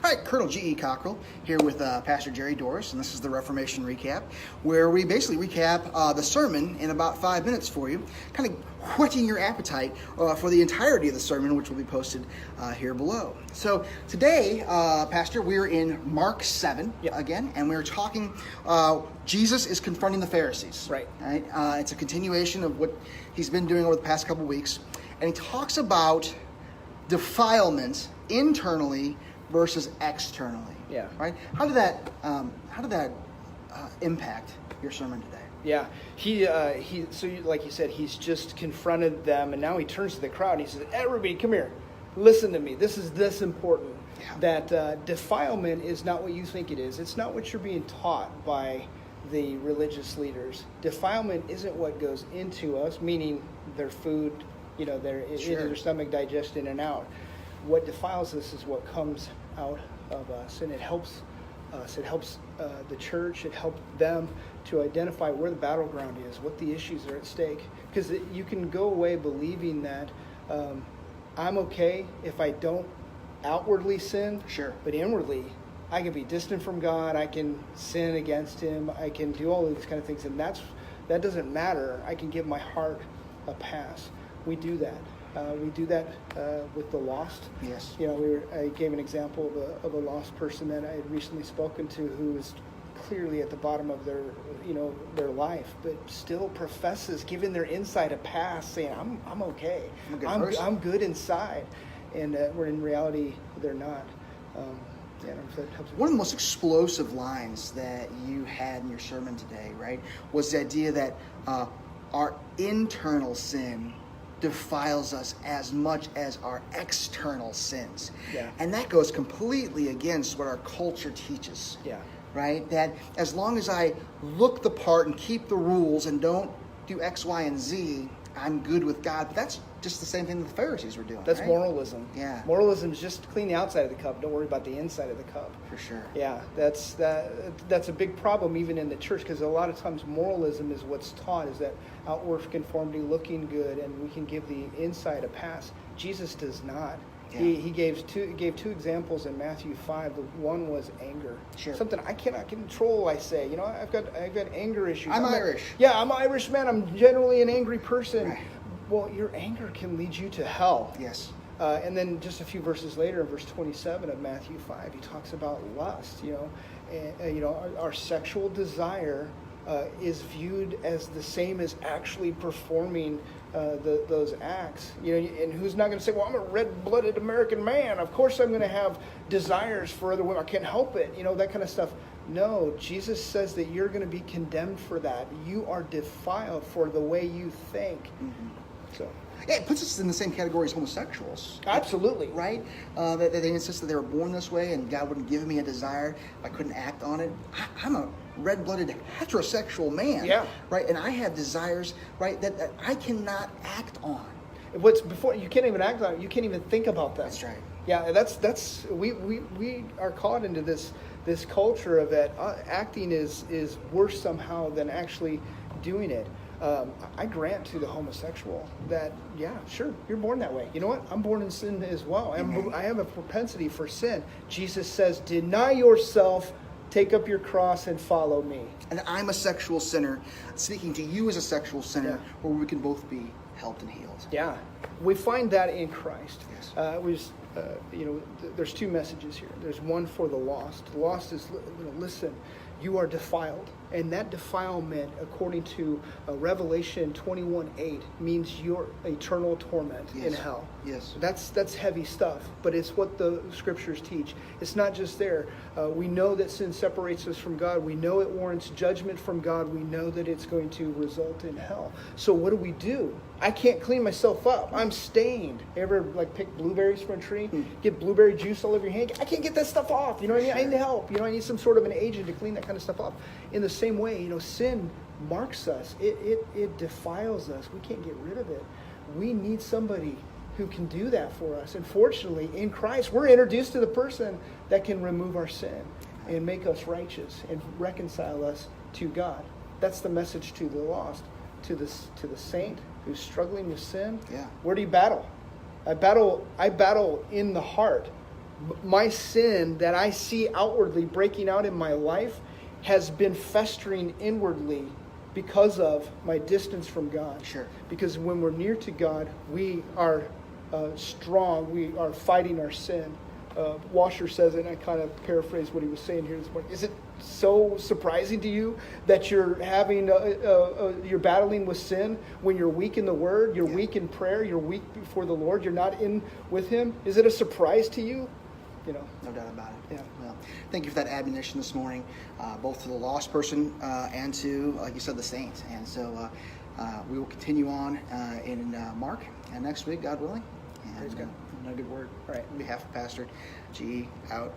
All right, Colonel G.E. Cockrell here with Pastor Jerry Dorris, and this is the Reformation Recap, where we basically recap the sermon in about 5 minutes for you, kind of whetting your appetite for the entirety of the sermon, which will be posted here below. So today, Pastor, we're in Mark 7 again, and we're talking, Jesus is confronting the Pharisees. Right. It's a continuation of what he's been doing over the past couple weeks, and he talks about defilement internally versus externally. Yeah. Right. How did that impact your sermon today? Yeah. Like you said, he's just confronted them, and now he turns to the crowd and he says, "Everybody, come here, listen to me. This is this important. Yeah. That defilement is not what you think it is. It's not what you're being taught by the religious leaders. Defilement isn't what goes into us, meaning their food, into their stomach, digest in and out. What defiles us is what comes out of us, and it helps us. It helps the church. It helps them to identify where the battleground is, what the issues are at stake. Because you can go away believing that I'm okay if I don't outwardly sin, but inwardly I can be distant from God. I can sin against Him. I can do all of these kind of things, and that doesn't matter. I can give my heart a pass. We do that. We do that with the lost. Yes. I gave an example of a lost person that I had recently spoken to who was clearly at the bottom of their life, but still professes giving their inside a pass, saying, "I'm okay. I'm good inside," and where in reality they're not. One of the most explosive lines that you had in your sermon today, right, was the idea that our internal sin defiles us as much as our external sins. Yeah. And that goes completely against what our culture teaches. Yeah. Right? That as long as I look the part and keep the rules and don't do X, Y, and Z, I'm good with God. But that's just the same thing the Pharisees were doing. That's right? Moralism. Yeah. Moralism is just clean the outside of the cup. Don't worry about the inside of the cup. For sure. Yeah, that's a big problem even in the church, because a lot of times moralism is what's taught, is that outward conformity, looking good, and we can give the inside a pass. Jesus does not. Yeah. He gave two examples in Matthew 5. The one was anger. Sure. Something I cannot control. I say, I've got anger issues. I'm Irish. I'm Irish, man. I'm generally an angry person. Right. Well, your anger can lead you to hell. Yes. And then just a few verses later, in verse 27 of Matthew 5, he talks about lust. Our sexual desire is viewed as the same as actually performing those acts. And who's not going to say, "Well, I'm a red-blooded American man. Of course, I'm going to have desires for other women. I can't help it." That kind of stuff. No, Jesus says that you're going to be condemned for that. You are defiled for the way you think. Mm-hmm. So. Yeah, it puts us in the same category as homosexuals. Absolutely. Right? They insist that they were born this way and God wouldn't give me a desire if I couldn't act on it. I'm a red-blooded heterosexual man. Yeah. Right? And I have desires, right, that I cannot act on. You can't even act on it. You can't even think about that. That's right. Yeah, we are caught into this culture of that acting is worse somehow than actually doing it. I grant to the homosexual that, yeah, sure, you're born that way. You know what? I'm born in sin as well. I have a propensity for sin. Jesus says, "Deny yourself, take up your cross, and follow me." And I'm a sexual sinner, speaking to you as a sexual sinner, where we can both be helped and healed. Yeah, we find that in Christ. Yes. There's two messages here. There's one for the lost. The lost is, listen, you are defiled. And that defilement, according to Revelation 21:8, means your eternal torment in hell. Yes. That's heavy stuff, but it's what the scriptures teach. It's not just there. We know that sin separates us from God. We know it warrants judgment from God. We know that it's going to result in hell. So what do? I can't clean myself up. I'm stained. Ever pick blueberries from a tree? Get blueberry juice all over your hand? I can't get that stuff off. I need help. I need some sort of an agent to clean that kind of stuff up. In the same way, sin marks us. It defiles us. We can't get rid of it. We need somebody who can do that for us. And fortunately, in Christ, we're introduced to the person that can remove our sin and make us righteous and reconcile us to God. That's the message to the lost. To the saint who's struggling with sin. Yeah. Where do you battle? I battle in the heart. My sin that I see outwardly breaking out in my life has been festering inwardly because of my distance from God. Sure. Because when we're near to God, we are strong. We are fighting our sin. Washer says it, and I kind of paraphrase what he was saying here this morning. Is it so surprising to you that you're having you're battling with sin when you're weak in the Word, you're weak in prayer, you're weak before the Lord, you're not in with Him? Is it a surprise to you? You know, no doubt about it. Yeah. Well, thank you for that admonition this morning, both to the lost person and to, like you said, the saints. And so we will continue on in Mark next week, God willing. And Praise God. another good word. All right. On behalf of Pastor G. Out.